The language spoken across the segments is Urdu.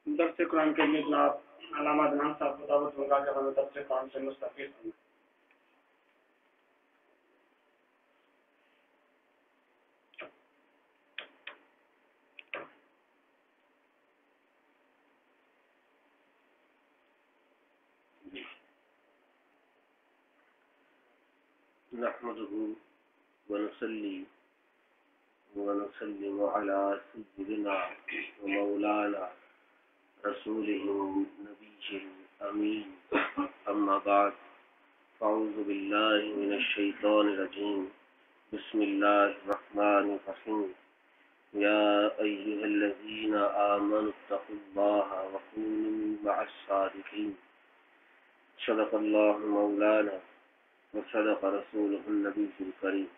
درس قرآن کے لیے جناب علامہ عدنان صاحب کو دعوت دوں گا کہ ہمیں درس قرآن سے مستفید ہوں. نحمده ونصلي ونسلم على سيدنا ومولانا رسوله النبي الأمين أما بعد فأعوذ بالله من الشيطان الرجيم بسم الله الرحمن الرحيم يا أيها الذين آمنوا اتقوا الله وكونوا مع الصادقين صدق الله مولانا وصدق رسولہ النبی الکریم.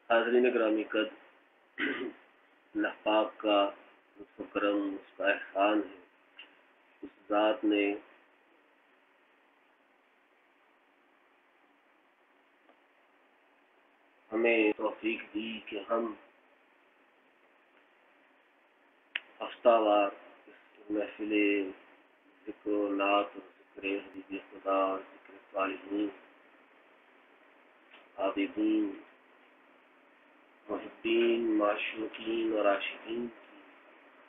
حاضرین گرامی قد، اللہ پاک کا لطف و کرم، اس کا احسان ہے. اس ذات نے ہمیں توفیق دی کہ ہم ہفتہ وار اس محفل ذکر و نعت اور ذکر حبیب خدا، ذکر صالحین، عابدین، محبین، معشوقین اور عاشقین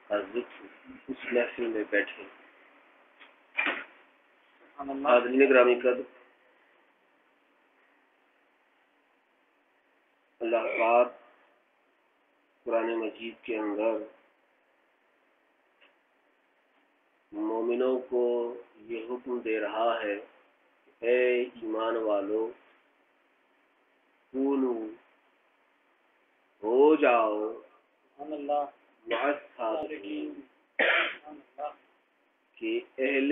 کا ذکر اس محفل میں بیٹھے. حاضرین گرامی قدر، اللہ پاک قرآن مجید کے اندر مومنوں کو یہ حکم دے رہا ہے کہ اے ایمان والو، کونو ہو جاؤ مع الصادقین، کہ اہل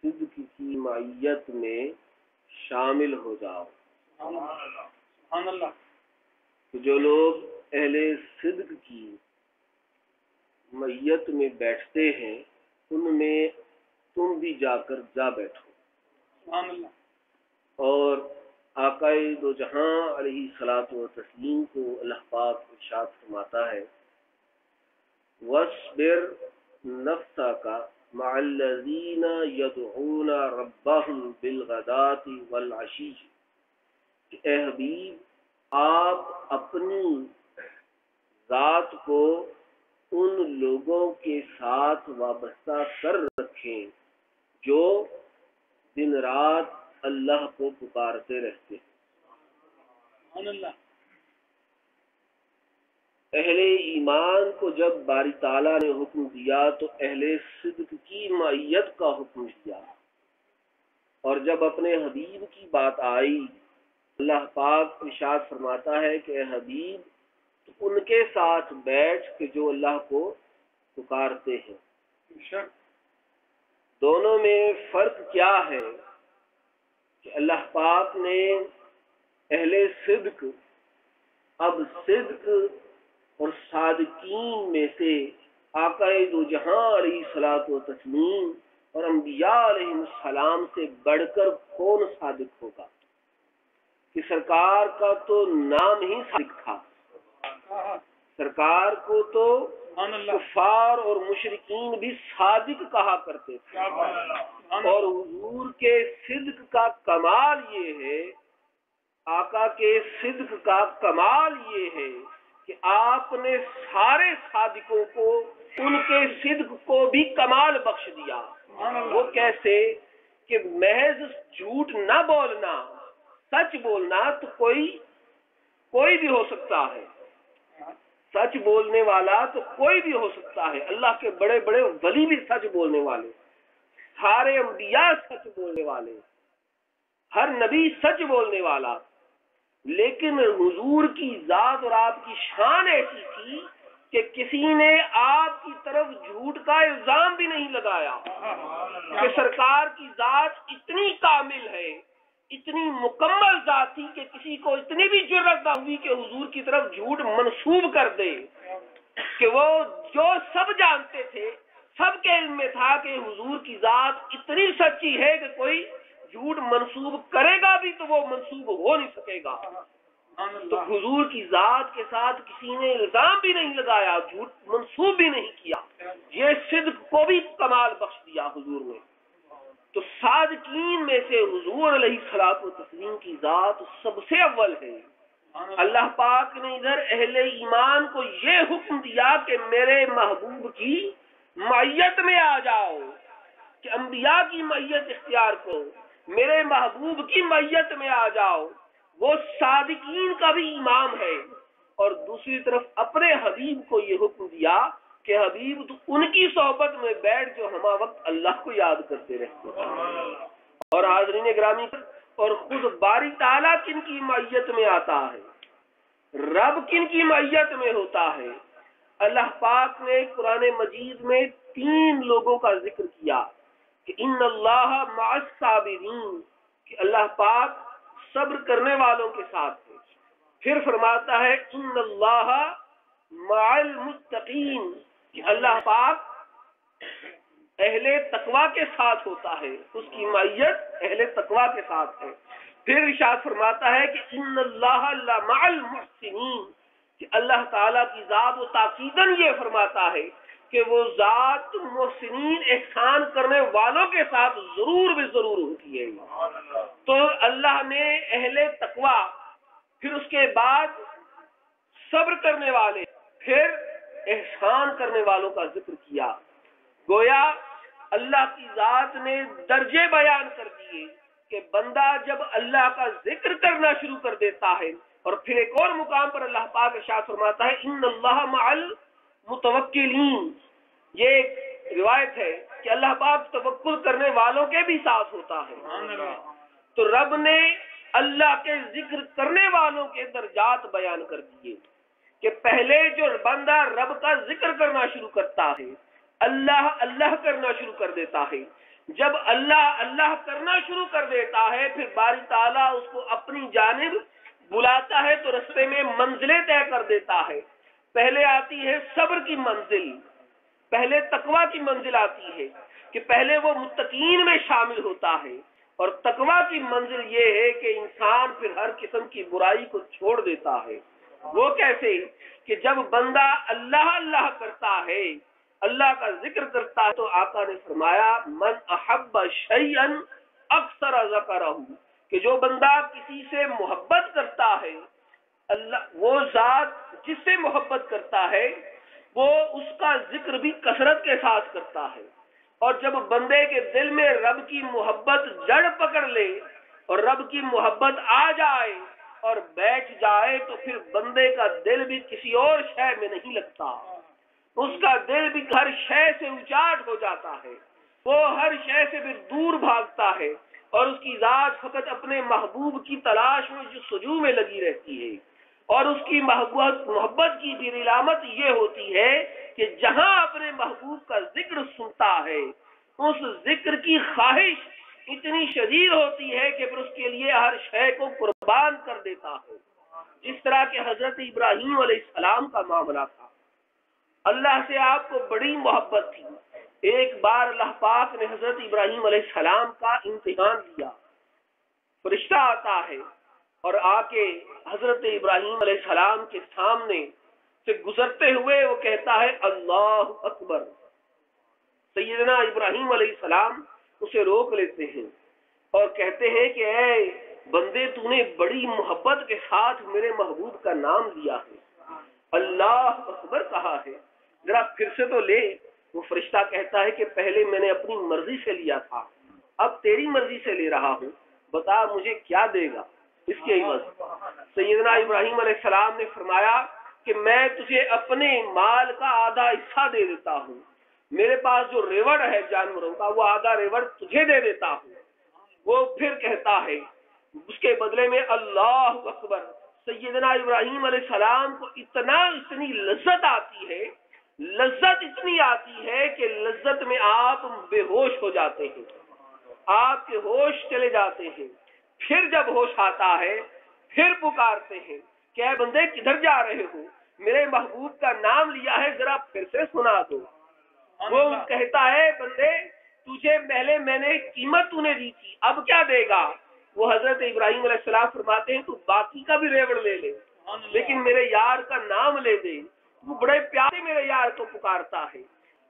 صدق کی معیت میں شامل ہو جاؤ. کہ جو لوگ اہل صدق کی معیت میں بیٹھتے ہیں ان میں تم بھی جا بیٹھو. اور آقا دو جہاں علیہ الصلوۃ والتسلیم کو اللہ پاک ارشاد فرماتا ہے وَاصْبِرْ نَفْسَكَ مَعَ الَّذِينَ يَدْعُونَ رَبَّهُمْ بِالْغَدَاةِ وَالْعَشِيِّ، کہ اے حبیب آپ اپنی ذات کو ان لوگوں کے ساتھ وابستہ کر رکھیں جو دن رات اللہ کو پکارتے رہتے ہیں. اہل ایمان کو جب باری تعالیٰ نے حکم دیا تو اہل صدق کی معیت کا حکم دیا، اور جب اپنے حبیب کی بات آئی اللہ پاک ارشاد فرماتا ہے کہ اے حبیب تو ان کے ساتھ بیٹھ کے جو اللہ کو پکارتے ہیں. دونوں میں فرق کیا ہے کہ اللہ پاک نے اہل صدق، اب صدق اور صادقین میں سے آقا دو جہاں علیہ الصلوۃ والتسلیم اور انبیاء علیہ السلام سے بڑھ کر کون صادق ہوگا؟ کہ سرکار کا تو نام ہی صادق تھا. سرکار کو تو کفار اور مشرکین بھی صادق کہا کرتے تھے. اور حضور کے صدق کا کمال یہ ہے، آقا کے صدق کا کمال یہ ہے کہ آپ نے سارے صادقوں کو ان کے صدق کو بھی کمال بخش دیا. وہ کیسے؟ کہ محض جھوٹ نہ بولنا، سچ بولنا تو کوئی بھی ہو سکتا ہے. سچ بولنے والا تو کوئی بھی ہو سکتا ہے. اللہ کے بڑے بڑے ولی بھی سچ بولنے والے، سارے انبیاء سچ بولنے والے، ہر نبی سچ بولنے والا. لیکن حضور کی ذات اور آپ کی شان ایسی تھی کہ کسی نے آپ کی طرف جھوٹ کا الزام بھی نہیں لگایا. کہ سرکار کی ذات اتنی کامل ہے، اتنی مکمل ذات تھی کہ کسی کو اتنی بھی جرأت نہ ہوئی کہ حضور کی طرف جھوٹ منسوب کر دے. کہ وہ جو سب جانتے تھے، سب کے علم میں تھا کہ حضور کی ذات اتنی سچی ہے کہ کوئی جھوٹ منسوب کرے گا بھی تو وہ منسوب ہو نہیں سکے گا. تو حضور کی ذات کے ساتھ کسی نے الزام بھی نہیں لگایا، جھوٹ منسوب بھی نہیں کیا. یہ صدق کو بھی کمال بخش دیا حضور نے. تو صادقین میں سے حضور علیہ الصلوۃ والتسلیم کی ذات سب سے اول ہے. اللہ پاک نے ادھر اہل ایمان کو یہ حکم دیا کہ میرے محبوب کی معیت میں آ جاؤ، کہ انبیاء کی معیت اختیار کرو، میرے محبوب کی معیت میں آ جاؤ. وہ صادقین کا بھی امام ہے. اور دوسری طرف اپنے حبیب کو یہ حکم دیا کہ حبیب تو ان کی صحبت میں بیٹھ جو ہما وقت اللہ کو یاد کرتے رہتے ہیں. اور حاضرین گرامی، اور خود باری تعالیٰ کن کی معیت میں آتا ہے، رب کن کی معیت میں ہوتا ہے. اللہ پاک نے قرآن مجید میں 3 لوگوں کا ذکر کیا کہ ان اللہ مع الصابرین، کہ اللہ پاک صبر کرنے والوں کے ساتھ ہے. پھر فرماتا ہے ان اللہ مع المتقین، کہ اللہ پاک اہل تقوی کے ساتھ ہوتا ہے، اس کی معیت اہل تقوی کے ساتھ ہے. پھر ارشاد فرماتا ہے کہ ان اللہ مع المحسنین، کہ اللہ تعالیٰ کی ذات و تاکیداً یہ فرماتا ہے کہ وہ ذات محسنین احسان کرنے والوں کے ساتھ ضرور بھی ضرور ہوتی ہے. تو اللہ نے اہل تقوی، پھر اس کے بعد صبر کرنے والے، پھر احسان کرنے والوں کا ذکر کیا. گویا اللہ کی ذات نے درجے بیان کر دیے کہ بندہ جب اللہ کا ذکر کرنا شروع کر دیتا ہے، اور پھر ایک اور مقام پر اللہ پاک ارشاد فرماتا ہے ان اللہ مع المتوکلین. یہ ایک روایت ہے کہ اللہ پاک توکل کرنے والوں کے بھی ساتھ ہوتا ہے. تو رب نے اللہ کے ذکر کرنے والوں کے درجات بیان کر دیے کہ پہلے جو بندہ رب کا ذکر کرنا شروع کرتا ہے، اللہ اللہ کرنا شروع کر دیتا ہے. جب اللہ اللہ کرنا شروع کر دیتا ہے، پھر باری تعالیٰ اس کو اپنی جانب بلاتا ہے تو رستے میں منزلیں طے کر دیتا ہے. پہلے آتی ہے صبر کی منزل، پہلے تقوی کی منزل آتی ہے کہ پہلے وہ متقین میں شامل ہوتا ہے. اور تقوی کی منزل یہ ہے کہ انسان پھر ہر قسم کی برائی کو چھوڑ دیتا ہے. وہ کیسے؟ کہ جب بندہ اللہ اللہ کرتا ہے، اللہ کا ذکر کرتا ہے، تو آقا نے فرمایا من احب شیئا اکثر ذکرہ، کہ جو بندہ کسی سے محبت کرتا ہے، اللہ وہ ذات جس سے محبت کرتا ہے وہ اس کا ذکر بھی کثرت کے ساتھ کرتا ہے. اور جب بندے کے دل میں رب کی محبت جڑ پکڑ لے اور رب کی محبت آ جائے اور بیٹھ جائے، تو پھر بندے کا دل بھی کسی اور شے میں نہیں لگتا. اس کا دل بھی ہر شے سے اچاٹ ہو جاتا ہے، وہ ہر شے سے بھی دور بھاگتا ہے، اور اس کی ذات فقط اپنے محبوب کی تلاش میں جستجو میں لگی رہتی ہے. اور اس کی محبت کی بھی علامت یہ ہوتی ہے کہ جہاں اپنے محبوب کا ذکر سنتا ہے، اس ذکر کی خواہش اتنی شدید ہوتی ہے کہ پھر اس کے لیے ہر شے کو قربان کر دیتا ہے. جس طرح کہ حضرت ابراہیم علیہ السلام کا معاملہ تھا، اللہ سے آپ کو بڑی محبت تھی. ایک بار اللہ پاک نے حضرت ابراہیم علیہ السلام کا امتحان لیا. فرشتہ آتا ہے اور آ کے حضرت ابراہیم علیہ السلام کے سامنے سے گزرتے ہوئے وہ کہتا ہے اللہ اکبر. سیدنا ابراہیم علیہ السلام اسے روک لیتے ہیں اور کہتے ہیں کہ اے بندے، تو نے بڑی محبت کے ساتھ میرے محبوب کا نام لیا ہے، اللہ اکبر کہا ہے، ذرا پھر سے تو لے. وہ فرشتہ کہتا ہے کہ پہلے میں نے اپنی مرضی سے لیا تھا، اب تیری مرضی سے لے رہا ہوں، بتا مجھے کیا دے گا اس کے عوض. سیدنا ابراہیم علیہ السلام نے فرمایا کہ میں تجھے اپنے مال کا آدھا حصہ دے دیتا ہوں، میرے پاس جو ریوڑ ہے جانوروں کا وہ آدھا ریوڑ تجھے دے دیتا ہوں. وہ پھر کہتا ہے اس کے بدلے میں اللہ اکبر. سیدنا ابراہیم علیہ السلام کو اتنی لذت آتی ہے، لذت اتنی آتی ہے کہ لذت میں آپ بے ہوش ہو جاتے ہیں، آپ کے ہوش چلے جاتے ہیں. پھر جب ہوش آتا ہے پھر پکارتے ہیں کہ اے بندے کدھر جا رہے ہو، میرے محبوب کا نام لیا ہے، ذرا پھر سے سنا دو. وہ کہتا ہے بندے تجھے پہلے میں نے قیمت تو نے دی تھی، اب کیا دے گا؟ وہ حضرت ابراہیم علیہ السلام فرماتے ہیں تو باقی کا بھی ریوڑ لے لے، لیکن میرے یار کا نام لے دے. وہ بڑے پیارے میرے یار کو پکارتا ہے.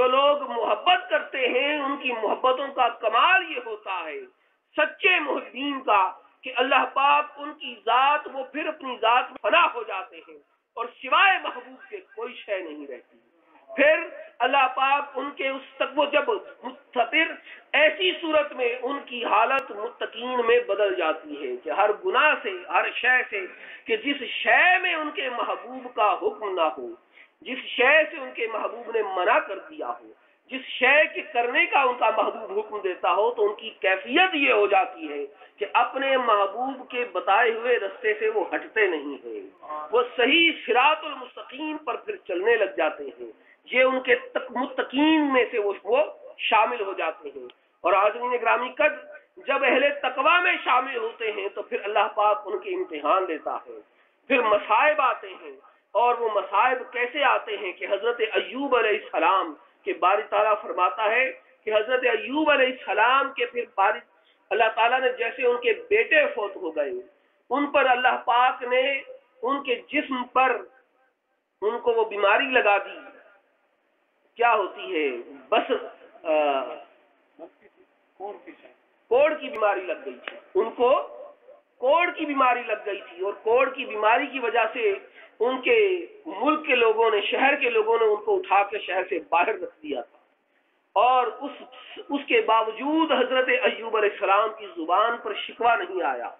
جو لوگ محبت کرتے ہیں ان کی محبتوں کا کمال یہ ہوتا ہے سچے محبین کا کہ اللہ پاک ان کی ذات وہ پھر اپنی ذات میں فنا ہو جاتے ہیں اور سوائے محبوب کے کوئی شے نہیں رہتی. پھر اللہ پاک ان کے اس تک وہ جب مستطر ایسی صورت میں ان کی حالت متقین میں بدل جاتی ہے کہ ہر گناہ سے ہر شے سے کہ جس شے میں ان کے محبوب کا حکم نہ ہو, جس شے سے ان کے محبوب نے منع کر دیا ہو, جس شے کے کرنے کا ان کا محبوب حکم دیتا ہو, تو ان کی کیفیت یہ ہو جاتی ہے کہ اپنے محبوب کے بتائے ہوئے رستے سے وہ ہٹتے نہیں ہیں, وہ صحیح صراط المستقیم پر پھر چلنے لگ جاتے ہیں. یہ ان کے متقین میں سے وہ شامل ہو جاتے ہیں. اور حاضرین گرامی قدر جب اہل تقوی میں شامل ہوتے ہیں تو پھر اللہ پاک ان کے امتحان لیتا ہے, پھر مصائب آتے ہیں. اور وہ مصائب کیسے آتے ہیں کہ حضرت ایوب علیہ السلام کے باری تعالیٰ فرماتا ہے کہ حضرت ایوب علیہ السلام کے پھر باری اللہ تعالیٰ نے جیسے ان کے بیٹے فوت ہو گئے, ان پر اللہ پاک نے ان کے جسم پر ان کو وہ بیماری لگا دی. کیا ہوتی ہے بس کوڑ کی بیماری لگ گئی تھی, ان کو کوڑ کی بیماری لگ گئی تھی, اور کوڑ کی بیماری کی وجہ سے ان کے ملک کے لوگوں نے, شہر کے لوگوں نے ان کو اٹھا کے شہر سے باہر رکھ دیا تھا. اور اس کے باوجود حضرت ایوب علیہ السلام کی زبان پر شکوہ نہیں آیا.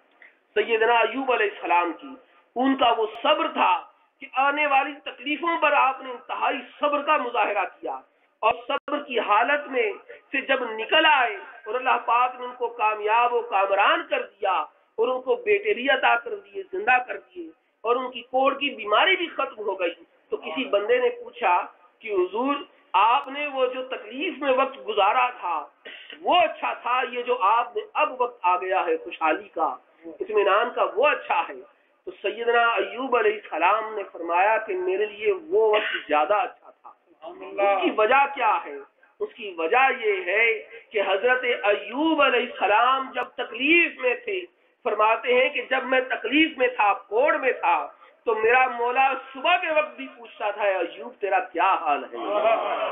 سیدنا ایوب علیہ السلام کی ان کا وہ صبر تھا کہ آنے والی تکلیفوں پر آپ نے انتہائی صبر کا مظاہرہ کیا, اور صبر کی حالت میں سے جب نکل آئے اور اللہ پاک نے ان کو کامیاب و کامران کر دیا اور ان کو بیٹے بھی عطا کر دیے, زندہ کر دیے, اور ان کی کوڑ کی بیماری بھی ختم ہو گئی, تو کسی بندے نے پوچھا کہ حضور آپ نے وہ جو تکلیف میں وقت گزارا تھا وہ اچھا تھا, یہ جو آپ نے اب وقت آ گیا ہے خوشحالی کا, اطمینان کا, وہ اچھا ہے؟ تو سیدنا ایوب علیہ السلام نے فرمایا کہ میرے لیے وہ وقت زیادہ اچھا تھا. اس کی وجہ کیا ہے؟ اس کی وجہ یہ ہے کہ حضرت ایوب علیہ السلام جب تکلیف میں تھے, فرماتے ہیں کہ جب میں تکلیف میں تھا, کوڑ میں تھا, تو میرا مولا صبح کے وقت بھی پوچھتا تھا ایوب تیرا کیا حال ہے,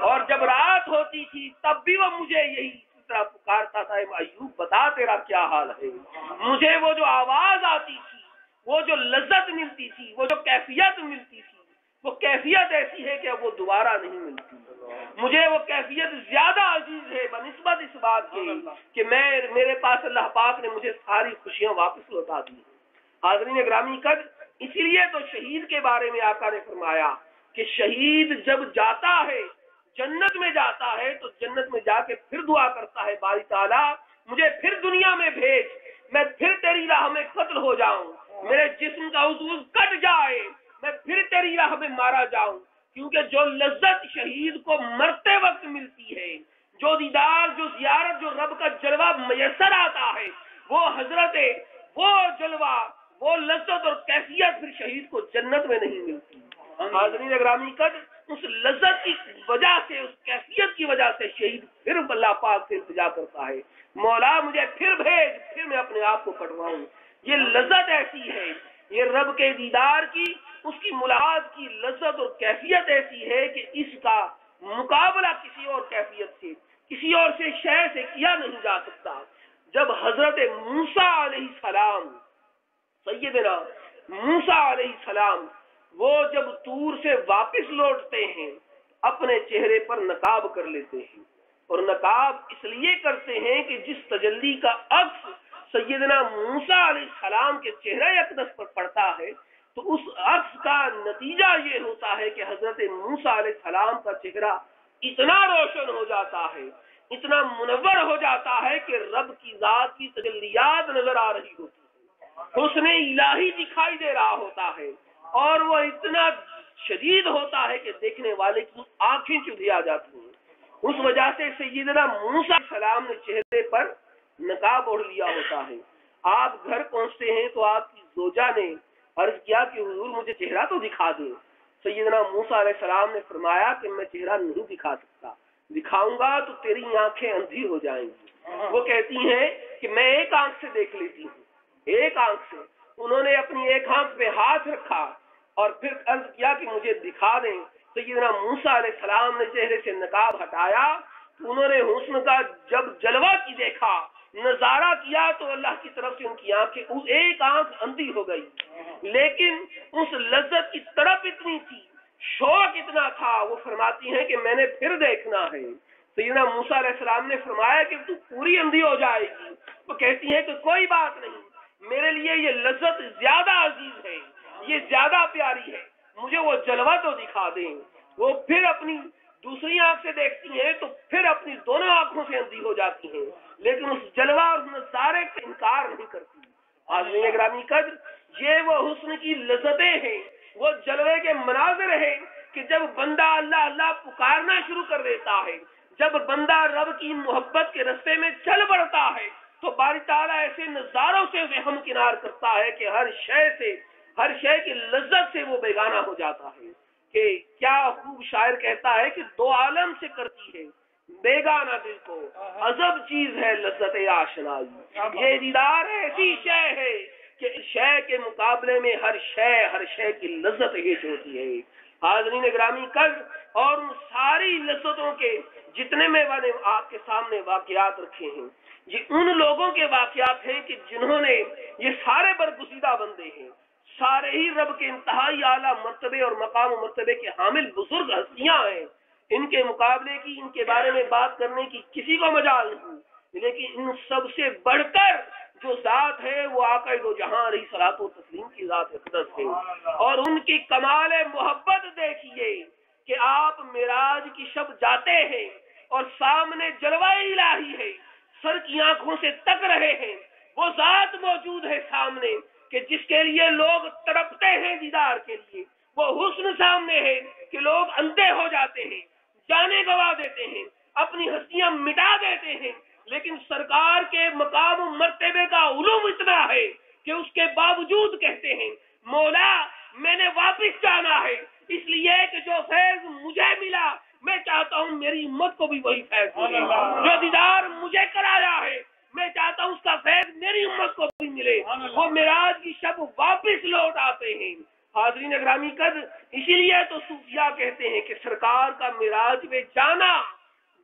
اور جب رات ہوتی تھی تب بھی وہ مجھے یہی طرح پکارتا تھا ایوب بتا تیرا کیا حال ہے. مجھے وہ جو آواز آتی تھی, وہ جو لذت ملتی تھی, وہ جو کیفیت ملتی تھی, وہ کیفیت ایسی ہے کہ اب وہ دوبارہ نہیں ملتی. مجھے وہ کیفیت زیادہ عزیز ہے بنسبت اس بات کے کہ میرے پاس اللہ پاک نے مجھے ساری خوشیاں واپس لوٹا دی. حاضرین گرامی قدر, اسی لیے تو شہید کے بارے میں آقا نے فرمایا کہ شہید جب جاتا ہے جنت میں جاتا ہے تو جنت میں جا کے پھر دعا کرتا ہے باری تعالیٰ مجھے پھر دنیا میں بھیج, میں پھر تیری راہ میں قتل ہو جاؤں, میرے جسم کا عضو کٹ جائے, میں پھر تیری راہ میں مارا جاؤں. کیونکہ جو لذت شہید کو مرتے وقت ملتی ہے, جو دیدار, جو زیارت, جو رب کا جلوہ میسر آتا ہے, وہ حضرت, وہ جلوہ, وہ لذت اور کیفیت پھر شہید کو جنت میں نہیں ملتی. حاضرین اکرامی قدر, اس لذت کی وجہ سے, اس کیفیت کی وجہ سے شہید پھر اللہ پاک سے التجا کرتا ہے مولا مجھے پھر بھیج, پھر میں اپنے آپ کو کٹواؤں. یہ لذت ایسی ہے, یہ رب کے دیدار کی, اس کی ملاقات کی لذت اور کیفیت ایسی ہے کہ اس کا مقابلہ کسی اور کیفیت سے, کسی اور سے شے سے کیا نہیں جا سکتا. جب حضرت موسیٰ علیہ السلام, سیدنا موسیٰ علیہ السلام, وہ جب طور سے واپس لوٹتے ہیں اپنے چہرے پر نقاب کر لیتے ہیں, اور نقاب اس لیے کرتے ہیں کہ جس تجلی کا عکس سیدنا موسیٰ علیہ السلام کے چہرے اقدس پر پڑتا ہے تو اس عکس کا نتیجہ یہ ہوتا ہے کہ حضرت موسیٰ علیہ السلام کا چہرہ اتنا روشن ہو جاتا ہے, اتنا منور ہو جاتا ہے کہ رب کی ذات کی تجلیات نظر آ رہی ہوتی ہے, حسن الہی دکھائی دے رہا ہوتا ہے, اور وہ اتنا شدید ہوتا ہے کہ دیکھنے والے کی آنکھیں چبھیا جاتی ہیں. اس وجہ سے سیدنا موسیٰ علیہ السلام نے چہرے پر نقاب اوڑھ لیا ہوتا ہے. آپ گھر پہنچتے ہیں تو آپ کی زوجہ نے عرض کیا کہ حضور مجھے چہرہ تو دکھا دیں. سیدنا موسیٰ علیہ السلام نے فرمایا کہ میں چہرہ نہیں دکھا سکتا, دکھاؤں گا تو تیری آنکھیں اندھی ہو جائیں گی. وہ کہتی ہیں کہ میں ایک آنکھ سے دیکھ لیتی ہوں, ایک آنکھ سے. انہوں نے اپنی ایک آنکھ پہ ہاتھ رکھا اور پھر عرض کیا کہ مجھے دکھا دیں. سیدنا موسیٰ علیہ السلام نے چہرے سے نقاب ہٹایا تو انہوں نے حسن کا جب جلوہ کی دیکھا، نظارہ کیا، تو اللہ کی طرف سے ان کی آنکھیں، ایک آنکھ اندھی ہو گئی، لیکن اس لذت کی تڑپ اتنی تھی، شوق اتنا تھا، وہ فرماتی ہیں کہ میں نے پھر دیکھنا ہے۔ سیدنا موسیٰ علیہ السلام نے فرمایا کہ تو پوری اندھی ہو جائے گی، وہ کہتی ہیں کہ کوئی بات نہیں، میرے لیے یہ لذت زیادہ عزیز ہے، یہ زیادہ پیاری ہے، مجھے وہ جلوہ تو دکھا دیں۔ وہ پھر اپنی دوسری آنکھ سے دیکھتی ہیں تو پھر اپنی دونوں آنکھوں سے اندھی ہو جاتی ہیں، لیکن اس جلوہ اور نظارے سے انکار نہیں کرتی۔ حاضرین گرامی قدر، یہ وہ حسن کی لذتیں ہیں، وہ جلوے کے مناظر ہیں کہ جب بندہ اللہ اللہ پکارنا شروع کر دیتا ہے، جب بندہ رب کی محبت کے رستے میں چل پڑتا ہے، تو باری تعالیٰ ایسے نظاروں سے اسے ہمکنار کرتا ہے کہ ہر شے کی لذت سے وہ بیگانہ ہو جاتا ہے۔ کہ کیا خوب شاعر کہتا ہے کہ دو عالم سے کرتی ہے بیگانہ دل کو، عجب چیز ہے لذت آشنائی، یہ دیدار ایسی شے ہے کہ شے کے مقابلے میں ہر شے کی لذت ہیچ ہوتی ہے۔ حاضرین گرامی قدر، اور ساری لذتوں کے جتنے میں میں نے آپ کے سامنے واقعات رکھے ہیں، یہ ان لوگوں کے واقعات ہیں کہ جنہوں نے، یہ سارے برگزیدہ بندے ہیں، سارے ہی رب کے انتہائی اعلیٰ مرتبے اور مقام و مرتبے کے حامل بزرگ ہستیاں ہیں، ان کے مقابلے کی، ان کے بارے میں بات کرنے کی کسی کو مجال نہیں، لیکن ان سب سے بڑھ کر جو ذات ہے وہ آقا دو جہاں علیہ الصلوۃ والتسلیم کی ذات اقدس ہے، اور ان کی کمال محبت دیکھیے کہ آپ معراج کی شب جاتے ہیں اور سامنے جلوہ الہی ہے، سر کی آنکھوں سے تک رہے ہیں، وہ ذات موجود ہے سامنے کہ جس کے لیے لوگ تڑپتے ہیں دیدار کے لیے، وہ حسن سامنے ہے کہ لوگ اندھے ہو جاتے ہیں، جانے گوا دیتے ہیں، اپنی ہستیاں مٹا دیتے ہیں، لیکن سرکار کے مقام و مرتبے کا علوم اتنا ہے کہ اس کے باوجود کہتے ہیں مولا میں نے واپس جانا ہے، اس لیے کہ جو فیض مجھے ملا میں چاہتا ہوں میری امت کو بھی وہی فیض ملے، جو دیدار مجھے کرایا ہے میں چاہتا ہوں اس کا فیض میری امت کو بھی ملے۔ وہ معراج کی شب واپس لوٹ آتے ہیں۔ حاضرین گرامی قدر، اسی لیے تو صوفیاء کہتے ہیں کہ سرکار کا معراج میں جانا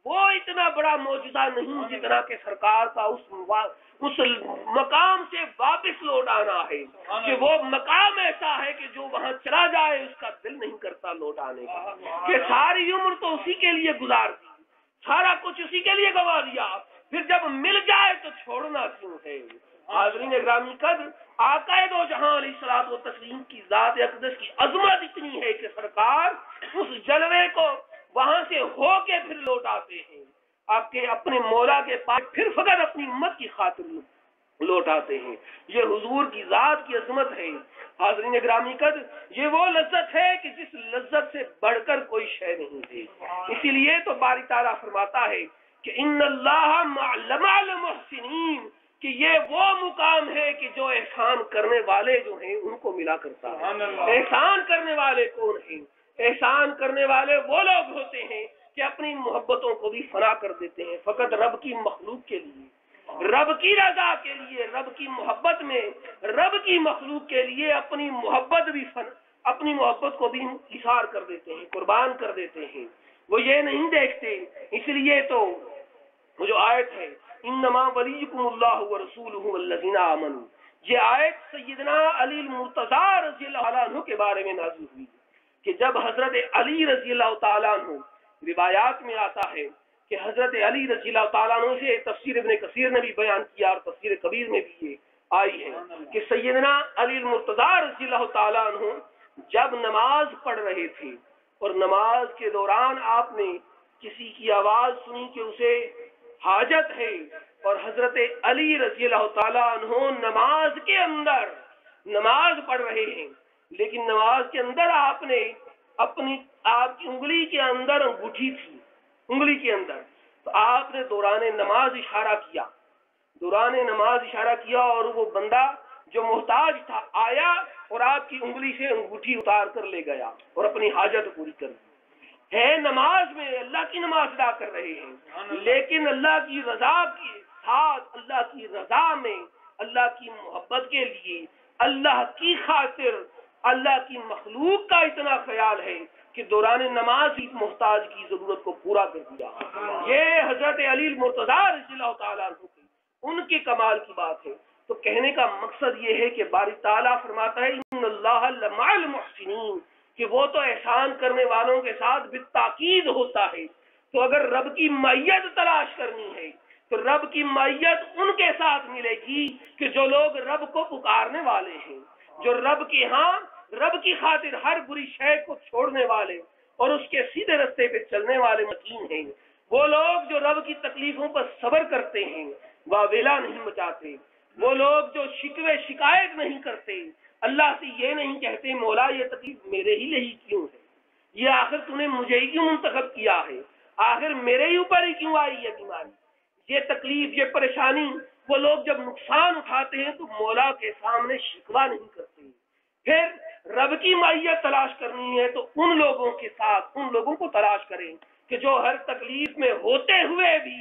وہ اتنا بڑا معجزہ نہیں جتنا کہ سرکار کا اس مقام سے واپس لوٹ آنا ہے، کہ وہ مقام ایسا ہے کہ جو وہاں چلا جائے اس کا دل نہیں کرتا لوٹ آنے کا، کہ ساری عمر تو اسی کے لیے گزار دی، سارا کچھ اسی کے لیے گوا دیا، پھر جب مل جائے تو چھوڑنا کیوں ہے۔ حاضرین گرامی قدر، آقا دو جہاں علیہ الصلوۃ والتسلیم کی ذات اقدس کی عظمت اتنی ہے کہ سرکار اس جلوے کو وہاں سے ہو کے پھر لوٹ آتے ہیں، آپ کے اپنے مولا کے پاس پھر فقط اپنی امت کی خاطر لوٹ آتے ہیں۔ یہ حضور کی ذات کی عظمت ہے۔ حاضرین گرامی قدر، یہ وہ لذت ہے کہ جس لذت سے بڑھ کر کوئی شے نہیں ہے۔ اسی لیے تو باری تعالیٰ فرماتا ہے کہ ان اللہ مع المحسنین، کہ یہ وہ مقام ہے کہ جو احسان کرنے والے جو ہیں ان کو ملا کرتا ہے۔ احسان کرنے والے کون ہیں؟ احسان کرنے والے وہ لوگ ہوتے ہیں کہ اپنی محبتوں کو بھی فنا کر دیتے ہیں فقط رب کی مخلوق کے لیے، رب کی رضا کے لیے، رب کی محبت میں رب کی مخلوق کے لیے اپنی محبت کو بھی اظہار کر دیتے ہیں، قربان کر دیتے ہیں۔ وہ یہ نہیں دیکھتے، اس لیے تو وہ جو آیت ہے انما ولیکم اللہ ورسولہ والذین آمنوا، یہ آیت سیدنا علی المرتضیٰ رضی اللہ عنہ کے بارے میں نازل ہوئی کہ جب حضرت علی رضی اللہ تعالیٰ عنہ، روایات میں آتا ہے کہ حضرت علی رضی اللہ تعالیٰ عنہ سے تفسیر ابن کثیر نے بھی بیان کیا اور تفسیر کبیر میں بھی یہ آئی ہے کہ سیدنا علی المرتضیٰ رضی اللہ تعالیٰ عنہ جب نماز پڑھ رہے تھے اور نماز کے دوران آپ نے کسی کی آواز سنی کہ اسے حاجت ہے، اور حضرت علی رضی اللہ تعالیٰ عنہ نماز کے اندر نماز پڑھ رہے ہیں، لیکن نماز کے اندر آپ نے آپ کی انگلی کے اندر انگوٹھی تھی، انگلی کے اندر، تو آپ نے دوران نماز اشارہ کیا اور وہ بندہ جو محتاج تھا آیا اور آپ کی انگلی سے انگوٹھی اتار کر لے گیا اور اپنی حاجت پوری کر دی۔ ہے نماز میں اللہ کی نماز ادا کر رہے ہیں، لیکن اللہ کی رضا کے ساتھ، اللہ کی رضا میں، اللہ کی محبت کے لیے، اللہ کی خاطر، اللہ کی مخلوق کا اتنا خیال ہے کہ دوران نماز ہی محتاج کی ضرورت کو پورا کر دیا. یہ حضرت علی المرتضیٰ رضی اللہ تعالیٰ عنہ کی ان کے کمال کی بات ہے. تو کہنے کا مقصد یہ ہے کہ باری تعالیٰ فرماتا ہے ان اللہ لمع المحسنین، کہ وہ تو احسان کرنے والوں کے ساتھ بالتاکید ہوتا ہے. تو اگر رب کی معیت تلاش کرنی ہے تو رب کی معیت ان کے ساتھ ملے گی کہ جو لوگ رب کو پکارنے والے ہیں، جو رب کے ہاں رب کی خاطر ہر بری شے کو چھوڑنے والے اور اس کے سیدھے رستے پہ چلنے والے متین ہیں. وہ لوگ جو رب کی تکلیفوں پر صبر کرتے ہیں، واویلا نہیں مچاتے. وہ لوگ جو شکوے شکایت نہیں کرتے، اللہ سے یہ نہیں کہتے مولا یہ تکلیف میرے ہی لیے کیوں ہے، یہ آخر تو نے مجھے ہی کیوں منتخب کیا ہے، آخر میرے ہی اوپر ہی کیوں آئی یہ بیماری، یہ تکلیف، یہ پریشانی. وہ لوگ جب نقصان اٹھاتے ہیں تو مولا کے سامنے شکوہ نہیں کرتے. پھر رب کی معیت تلاش کرنی ہے تو ان لوگوں کے ساتھ ان لوگوں کو تلاش کریں کہ جو ہر تکلیف میں ہوتے ہوئے بھی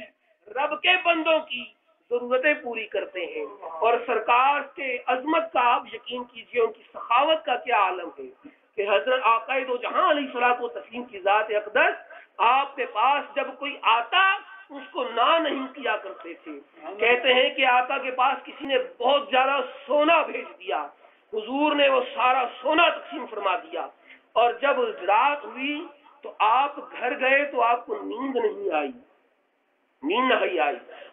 رب کے بندوں کی ضرورتیں پوری کرتے ہیں. اور سرکار کے عظمت کا آپ یقین کیجئے، ان کی سخاوت کا کیا عالم ہے کہ حضرت آقا دو جہاں علیہ الصلوۃ والتسلیم کی ذات اقدس آپ کے پاس جب کوئی آتا اس کو نہ نہیں کیا کرتے تھے. کہتے ہیں کہ آقا کے پاس کسی نے بہت زیادہ سونا بھیج دیا، حضور نے وہ سارا سونا تقسیم فرما دیا، اور جب رات ہوئی تو آپ گھر گئے تو آپ کو نیند نہیں آئی.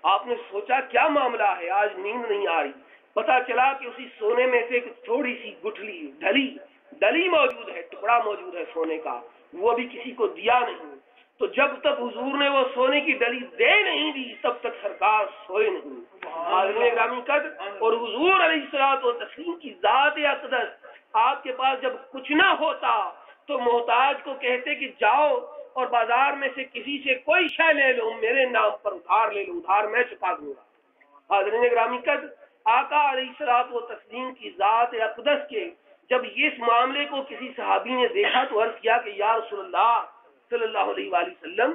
آپ نے سوچا کیا معاملہ ہے، آج نیند نہیں آ رہی. پتا چلا کہ اسی سونے میں سے ایک تھوڑی سی گٹھلی ڈلی موجود ہے، ٹکڑا موجود ہے سونے کا، وہ بھی کسی کو دیا نہیں. تو جب تک حضور نے وہ سونے کی ڈلی دے نہیں دی تب تک سرکار سوئے نہیں. حاضرین گرامی قدر، اور حضور علیہ الصلوۃ والتسلیم کی ذات اقدس آپ کے پاس جب کچھ نہ ہوتا تو محتاج کو کہتے کہ جاؤ اور بازار میں سے کسی سے کوئی شے لے لو، میرے نام پر ادھار لے لو، ادھار میں چکا دوں گا. حاضرین گرامی قدر، آقا علیہ الصلوۃ والتسلیم کی ذات اقدس کے جب اس معاملے کو کسی صحابی نے دیکھا تو عرض کیا کہ یا رسول اللہ صلی اللہ علیہ وآلہ وسلم،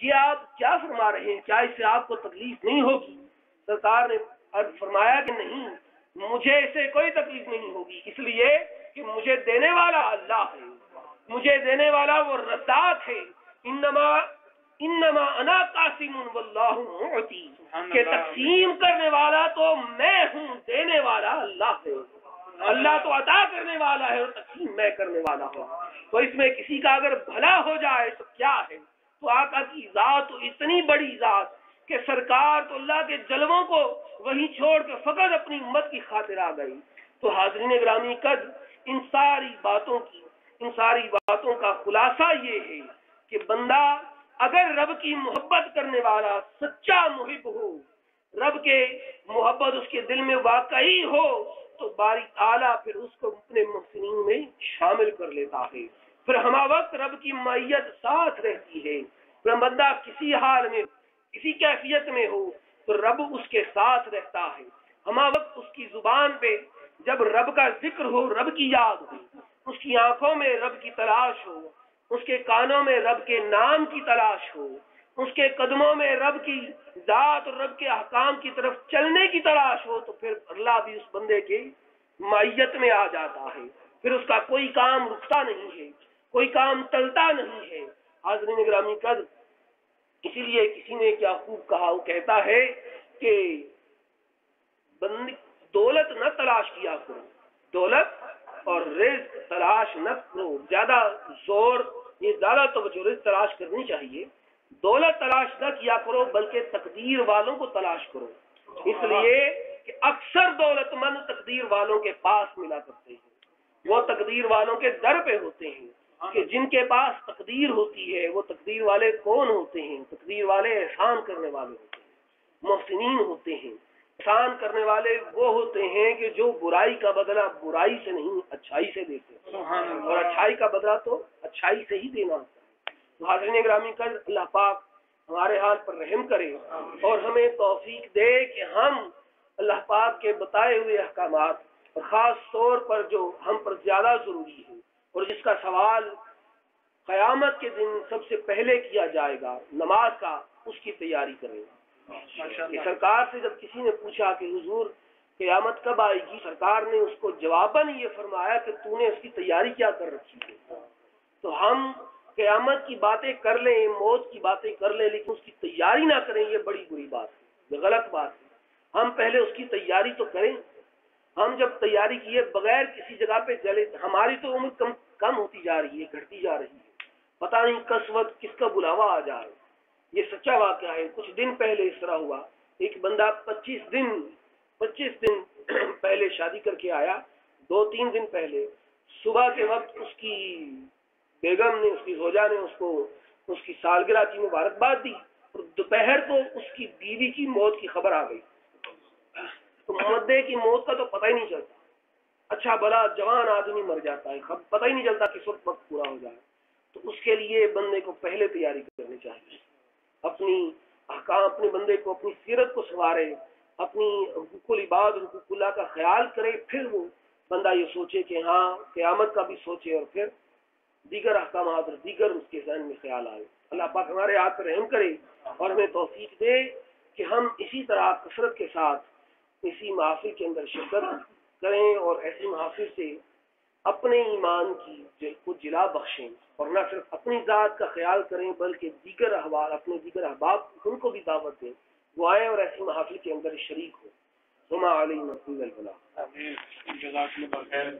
یہ آپ کیا فرما رہے ہیں، کیا اس سے آپ کو تکلیف نہیں ہوگی؟ سرکار نے فرمایا کہ نہیں، مجھے اسے کوئی تکلیف نہیں ہوگی، اس لیے کہ مجھے دینے والا اللہ ہے، مجھے دینے والا وہ رزاق ہے. انما انا قاسم واللہ معطی، کہ تقسیم کرنے والا تو میں ہوں، دینے والا اللہ ہے. اللہ تو عطا کرنے والا ہے اور تقسیم میں کرنے والا ہوں. تو اس میں کسی کا اگر بھلا ہو جائے تو کیا ہے. تو آقا کی ذات تو اتنی بڑی ذات کہ سرکار تو اللہ کے جلووں کو وہیں چھوڑ کے فقط اپنی امت کی خاطر آ گئی. تو حاضرین گرامی قدر، ان ساری باتوں کا خلاصہ یہ ہے کہ بندہ اگر رب کی محبت کرنے والا سچا محب ہو، رب کے محبت اس کے دل میں واقعی ہو، تو باری تعالیٰ پھر اس کو اپنے محسنین میں شامل کر لیتا ہے. پھر ہما وقت رب کی معیت ساتھ رہتی ہے. پھر بندہ کسی حال میں کسی کیفیت میں ہو تو رب اس کے ساتھ رہتا ہے. ہما وقت اس کی زبان پہ جب رب کا ذکر ہو، رب کی یاد ہو، اس کی آنکھوں میں رب کی تلاش ہو، اس کے کانوں میں رب کے نام کی تلاش ہو، اس کے قدموں میں رب کی ذات اور رب کے احکام کی طرف چلنے کی تلاش ہو، تو پھر اللہ بھی اس بندے کے معیت میں آ جاتا ہے. پھر اس کا کوئی کام رکتا نہیں ہے، کوئی کام ٹلتا نہیں ہے. حاضرین گرامی قدر، اسی لیے کسی نے کیا خوب کہا، وہ کہتا ہے کہ دولت نہ تلاش کیا کرو، دولت اور رزق تلاش نہ کرو، زیادہ توجہ رزق تلاش کرنی چاہیے. دولت تلاش نہ کیا کرو بلکہ تقدیر والوں کو تلاش کرو، اس لیے کہ اکثر دولت مند تقدیر والوں کے پاس ملا کرتے ہیں، وہ تقدیر والوں کے در پہ ہوتے ہیں. کہ جن کے پاس تقدیر ہوتی ہے وہ تقدیر والے کون ہوتے ہیں؟ تقدیر والے احسان کرنے والے ہوتے ہیں، محسنین ہوتے ہیں. احسان کرنے والے وہ ہوتے ہیں کہ جو برائی کا بدلہ برائی سے نہیں اچھائی سے دیتے ہیں، اور اچھائی کا بدلہ تو اچھائی سے ہی دینا ہوتا ہے. حاضرین گرامی قدر، اللہ پاک ہمارے حال پر رحم کرے اور ہمیں توفیق دے کہ ہم اللہ پاک کے بتائے ہوئے احکامات، اور خاص طور پر جو ہم پر زیادہ ضروری ہے اور جس کا سوال قیامت کے دن سب سے پہلے کیا جائے گا، نماز کا، اس کی تیاری کریں. کہ سرکار سے جب کسی نے پوچھا کہ حضور قیامت کب آئے گی، سرکار نے اس کو جواباً یہ فرمایا کہ تو نے اس کی تیاری کیا کر رکھی ہے. تو ہم قیامت کی باتیں کر لیں، موت کی باتیں کر لیں، لیکن اس کی تیاری نہ کریں، یہ بڑی بری بات ہے، یہ غلط بات ہے۔ ہم پہلے اس کی تیاری تو کریں۔ ہم جب تیاری کیے بغیر کسی جگہ پہ چلے، ہماری تو عمر کم ہوتی جا رہی ہے، گھٹتی جا رہی ہے، پتہ نہیں کس وقت کس کا بلاوا آ جائے۔ یہ سچا واقعہ ہے۔ کچھ دن پہلے اس طرح ہوا، ایک بندہ 25 دن پہلے شادی کر کے آیا، 2-3 دن پہلے صبح کے وقت اس کی بیگم نے، اس کی زوجہ نے اس کو اس کی سالگرہ کی مبارکباد دی، اور دوپہر کو اس کی بیوی کی موت کی خبر آ گئی۔ تو مردے کی موت کا تو پتہ ہی نہیں چلتا، اچھا بڑا جوان آدمی مر جاتا ہے، پتہ ہی نہیں چلتا کس وقت پورا ہو جائے۔ تو اس کے لیے بندے کو پہلے تیاری کرنی چاہیے، اپنی احکام، اپنے بندے کو اپنی سیرت کو سنوارے، اپنی حقوق العباد، حقوق اللہ کا خیال کرے، پھر وہ بندہ یہ سوچے کہ ہاں قیامت کا بھی سوچے، اور پھر دیگر احکامات اور دیگر اس کے ذہن میں خیال آئے۔ اللہ پاک ہمارے ہاتھ پر رحم کرے اور ہمیں توفیق دے کہ ہم اسی طرح کثرت کے ساتھ اسی محافل کے اندر شرکت کریں، اور ایسی محافل سے اپنے ایمان کی کو جلا بخشیں، اور نہ صرف اپنی ذات کا خیال کریں بلکہ دیگر احوال، اپنے دیگر احباب ان کو بھی دعوت دیں، وہ آئیں اور ایسی محافل کے اندر شریک ہو۔ وما علینا الا البلاغ۔ آمین۔ جزاکم اللہ خیر۔